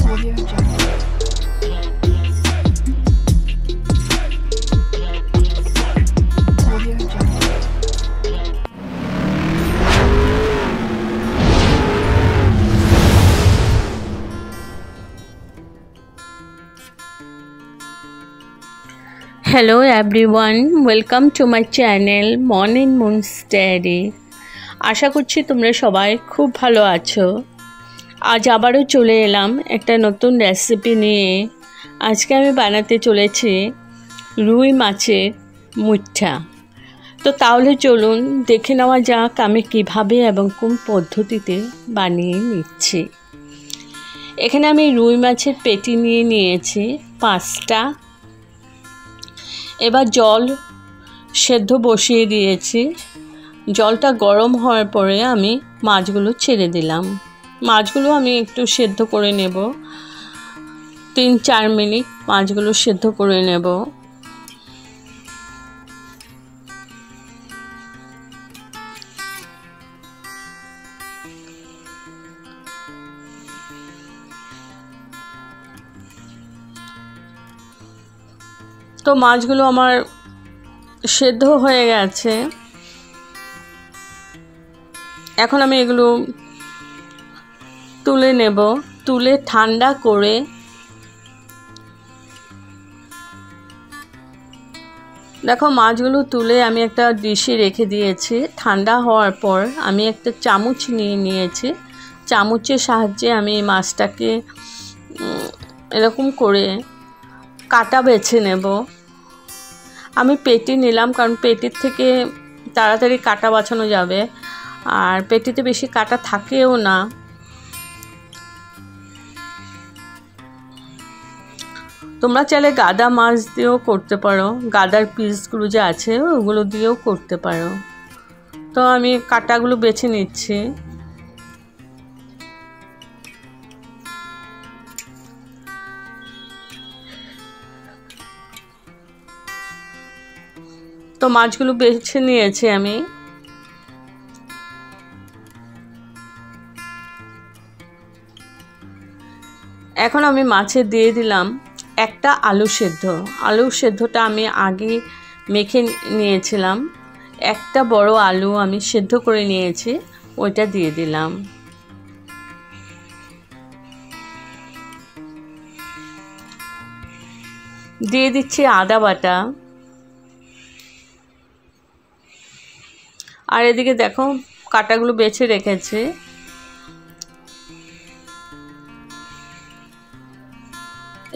Audio Jungle. Audio Jungle. Hello everyone, welcome to my channel Morning Moon's Diary. আশা করছি তোমরা সবাই খুব ভালো আছো। আজ আবারও চলে এলাম একটা নতুন রেসিপি নিয়ে। আজকে আমি বানাতে চলেছি রুই মাছের মুঠা। তো তাহলে চলুন দেখে নেওয়া যাক আমি কিভাবে এবং কোন পদ্ধতিতে বানিয়ে নিচ্ছি। এখানে আমি রুই মাছের পেটি নিয়ে নিয়েছি 5টা। এবার জল সেদ্ধ বসিয়ে দিয়েছি। জলটা গরম হওয়ার পরে আমি মাছগুলো ছেড়ে দিলাম। মাছগুলো আমি একটু সেদ্ধ করে নেব, 3-4 মিনিট মাছগুলো সেদ্ধ করে নেব। তো মাছগুলো আমার সেদ্ধ হয়ে গেছে। এখন আমি এগুলো তুলে নেব, তুলে ঠান্ডা করে দেখো মাছগুলো তুলে আমি একটা ডিশে রেখে দিয়েছি। ঠান্ডা হওয়ার পর আমি একটা চামচ নিয়ে নিয়েছি। চামচের সাহায্যে আমি মাছটাকে এরকম করে কাটা বেছে নেব। আমি পেটি নিলাম কারণ পেটির থেকে তাড়াতাড়ি কাটা বাছানো যাবে, আর পেটিতে বেশি কাটা থাকেও না। তোমরা চাইলে গাদা মাছ দিয়েও করতে পারো, গাদার পিসগুলো যে আছে ওগুলো দিয়েও করতে পারো। তো আমি কাটাগুলো বেছে নিচ্ছি। তো মাছগুলো বেছে নিয়েছি আমি। এখন আমি মাছে দিয়ে দিলাম একটা আলু সেদ্ধ। আলু সেদ্ধটা আমি আগে মেখে নিয়েছিলাম। একটা বড় আলু আমি সেদ্ধ করে নিয়েছি, ওইটা দিয়ে দিলাম। দিয়ে দিচ্ছি আদা বাটা। আর এদিকে দেখো কাটাগুলো বেছে রেখেছি।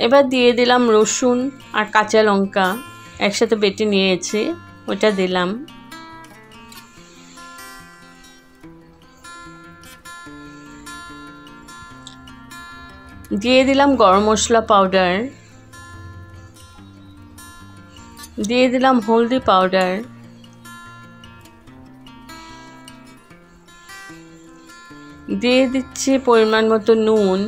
এবার দিয়ে দিলাম রসুন আর কাঁচা লঙ্কা একসাথে বেটে নিয়েছি, ওটা দিলাম। দিয়ে দিলাম গরম মশলা পাউডার, দিয়ে দিলাম হলদি পাউডার, দিয়ে দিচ্ছি পরিমাণ মতো নুন,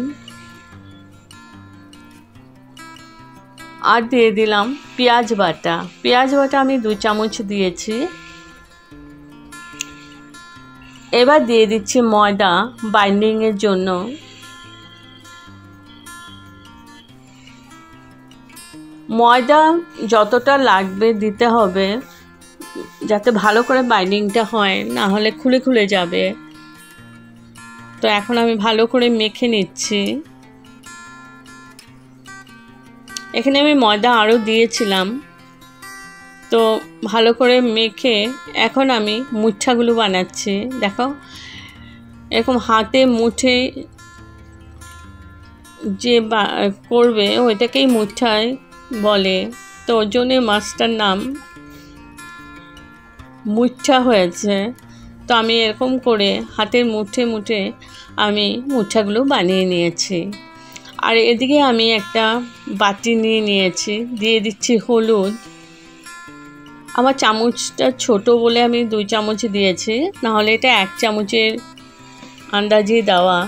আর দিয়ে দিলাম পেঁয়াজ বাটা। পেঁয়াজ বাটা আমি 2 চামচ দিয়েছি। এবার দিয়ে দিচ্ছি ময়দা বাইন্ডিংয়ের জন্য। ময়দা যতটা লাগবে দিতে হবে, যাতে ভালো করে বাইন্ডিংটা হয়, না হলে খুলে খুলে যাবে। তো এখন আমি ভালো করে মেখে নিচ্ছি। এখানে আমি ময়দা আরও দিয়েছিলাম। তো ভালো করে মেখে এখন আমি মুঠাগুলো বানাচ্ছি। দেখো এরকম হাতে মুঠে যে করবে ওইটাকেই মুঠাই বলে। তো ওর জন্যে মাছটার নাম মুঠা হয়েছে। তো আমি এরকম করে হাতের মুঠে মুঠে আমি মুঠাগুলো বানিয়ে নিয়েছি। আর এদিকে আমি একটা বাটি নিয়ে নিয়েছি, দিয়ে দিচ্ছি হলুদ। আমার চামচটা ছোট বলে আমি 2 চামচ দিয়েছি, নাহলে এটা 1 চামচের আন্দাজে দেওয়া।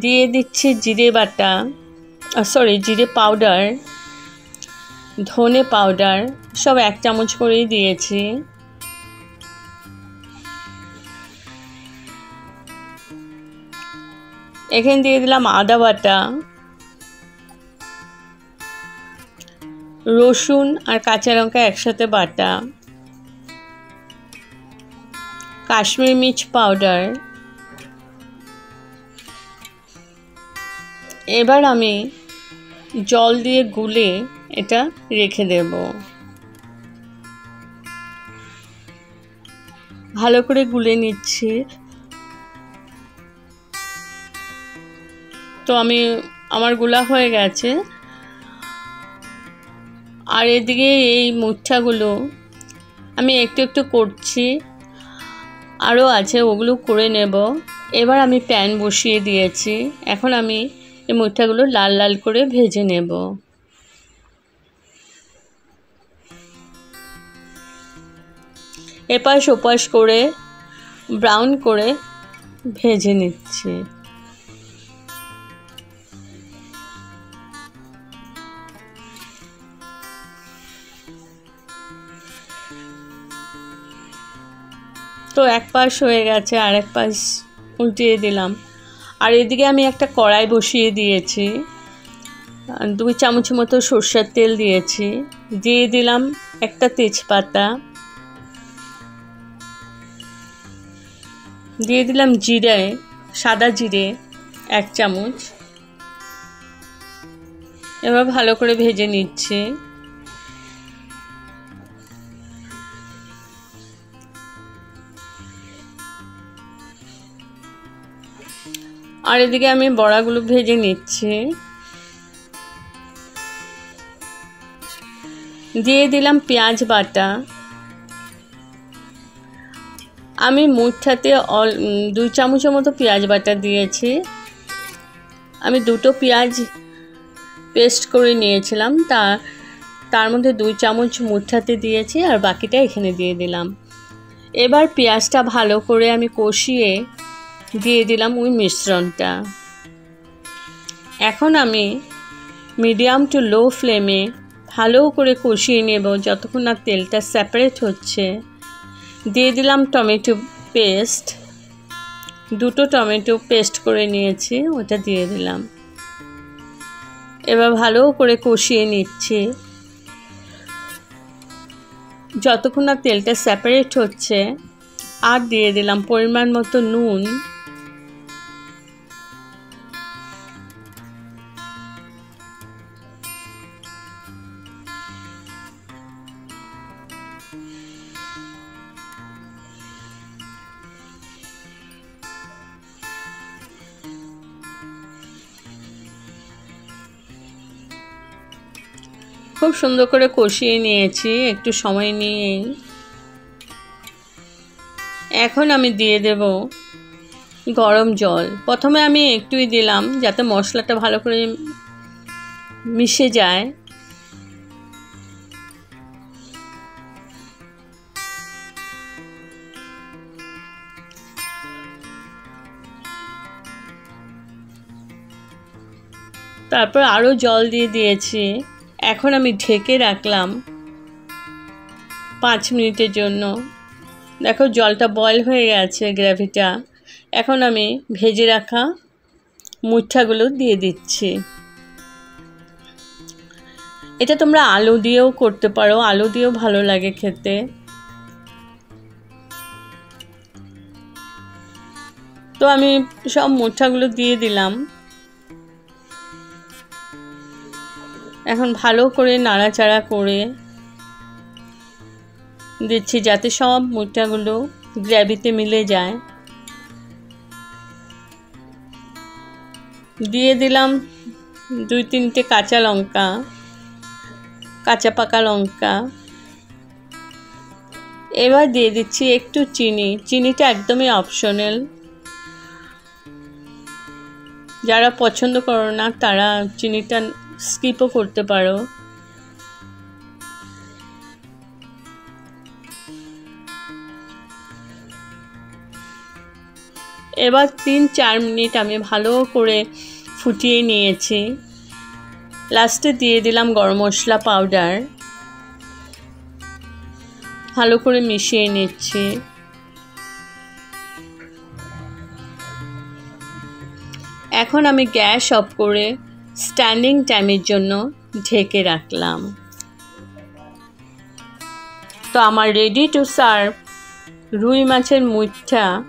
দিয়ে দিচ্ছি জিরে বাটা, জিরে পাউডার, ধনে পাউডার, সব 1 চামচ করেই দিয়েছি। এখানে দিয়ে দিলাম আদা বাটা, রসুন আর কাঁচা লঙ্কা একসাথে বাটা, কাশ্মীরি মির্চ পাউডার। এবার আমি জল দিয়ে গুলে এটা রেখে দেব। ভালো করে গুলে নিচ্ছি। তো আমার গুলা হয়ে গেছে। আর এদিকে এই মুঠাগুলো আমি একটু একটু করছি, আরও আছে, ওগুলো করে নেব। এবার আমি প্যান বসিয়ে দিয়েছি। এখন আমি এই মুঠাগুলো লাল লাল করে ভেজে নেব। এপাশ ওপাশ করে ব্রাউন করে ভেজে নিচ্ছি। তো এক পাশ হয়ে গেছে, আর এক পাশ উল্টিয়ে দিলাম। আর এদিকে আমি একটা কড়াই বসিয়ে দিয়েছি, 2 চামচ মতো সরষের তেল দিয়েছি, দিয়ে দিলাম একটা তেজপাতা, দিয়ে দিলাম জিরে, সাদা জিরে 1 চামচ। এবার ভালো করে ভেজে নিচ্ছি। আর এদিকে আমি বড়াগুলো ভেজে নিচ্ছি। দিয়ে দিলাম পেঁয়াজ বাটা। আমি মুঠাতে 2 চামচের মতো পেঁয়াজ বাটা দিয়েছি। আমি 2টো পেঁয়াজ পেস্ট করে নিয়েছিলাম, তার মধ্যে 2 চামচ মুঠাতে দিয়েছি, আর বাকিটা এখানে দিয়ে দিলাম। এবার পেঁয়াজটা ভালো করে আমি কষিয়ে দিয়ে দিলাম ওই মিশ্রণটা। এখন আমি মিডিয়াম টু লো ফ্লেমে ভালো করে কষিয়ে নেব যতক্ষণ না তেলটা সেপারেট হচ্ছে। দিয়ে দিলাম টমেটো পেস্ট, 2টো টমেটো পেস্ট করে নিয়েছি, ওটা দিয়ে দিলাম। এবার ভালো করে কষিয়ে নিচ্ছি যতক্ষণ না তেলটা সেপারেট হচ্ছে। আর দিয়ে দিলাম পরিমাণ মতো নুন, খুব সুন্দর করে কষিয়ে নিয়েছি একটু সময় নিয়ে। এখন আমি দিয়ে দেব গরম জল। প্রথমে আমি একটুই দিলাম যাতে মশলাটা ভালো করে মিশে যায়। তারপর আরও জল দিয়ে দিয়েছি। এখন আমি ঢেকে রাখলাম 5 মিনিটের জন্য। দেখো জলটা বয়েল হয়ে গেছে, গ্রেভিটা। এখন আমি ভেজে রাখা মুঠাগুলো দিয়ে দিচ্ছি। এটা তোমরা আলু দিয়েও করতে পারো, আলু দিয়েও ভালো লাগে খেতে। তো আমি সব মুঠাগুলো দিয়ে দিলাম। এখন ভালো করে নাড়াচাড়া করে দিচ্ছি যাতে সব মুঠাগুলো গ্রেভিতে মিলে যায়। দিয়ে দিলাম 2-3টে কাঁচা লঙ্কা, কাঁচা পাকা লঙ্কা। এবার দিয়ে দিচ্ছি একটু চিনি। চিনিটা একদমই অপশনাল, যারা পছন্দ করো না তারা চিনিটা স্কিপও করতে পারো। এবার 3-4 মিনিট আমি ভালো করে ফুটিয়ে নিয়েছি। লাস্টে দিয়ে দিলাম গরম মশলা পাউডার, ভালো করে মিশিয়ে নিচ্ছি। এখন আমি গ্যাস অফ করে স্ট্যান্ডিং টাইমের জন্য ঢেকে রাখলাম। তো আমার রেডি টু সার্ভ রুই মাছের মুঠা।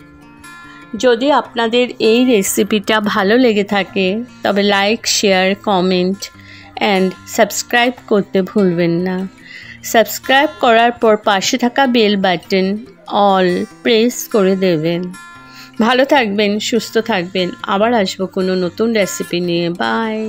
যদি আপনাদের এই রেসিপিটা ভালো লেগে থাকে তবে like, share, comment and subscribe করতে ভুলবেন না। সাবস্ক্রাইব করার পর পাশে থাকা বেল বাটন অল প্রেস করে দেবেন। ভালো থাকবেন, সুস্থ থাকবেন। আবার আসবো কোনো নতুন রেসিপি নিয়ে। বাই।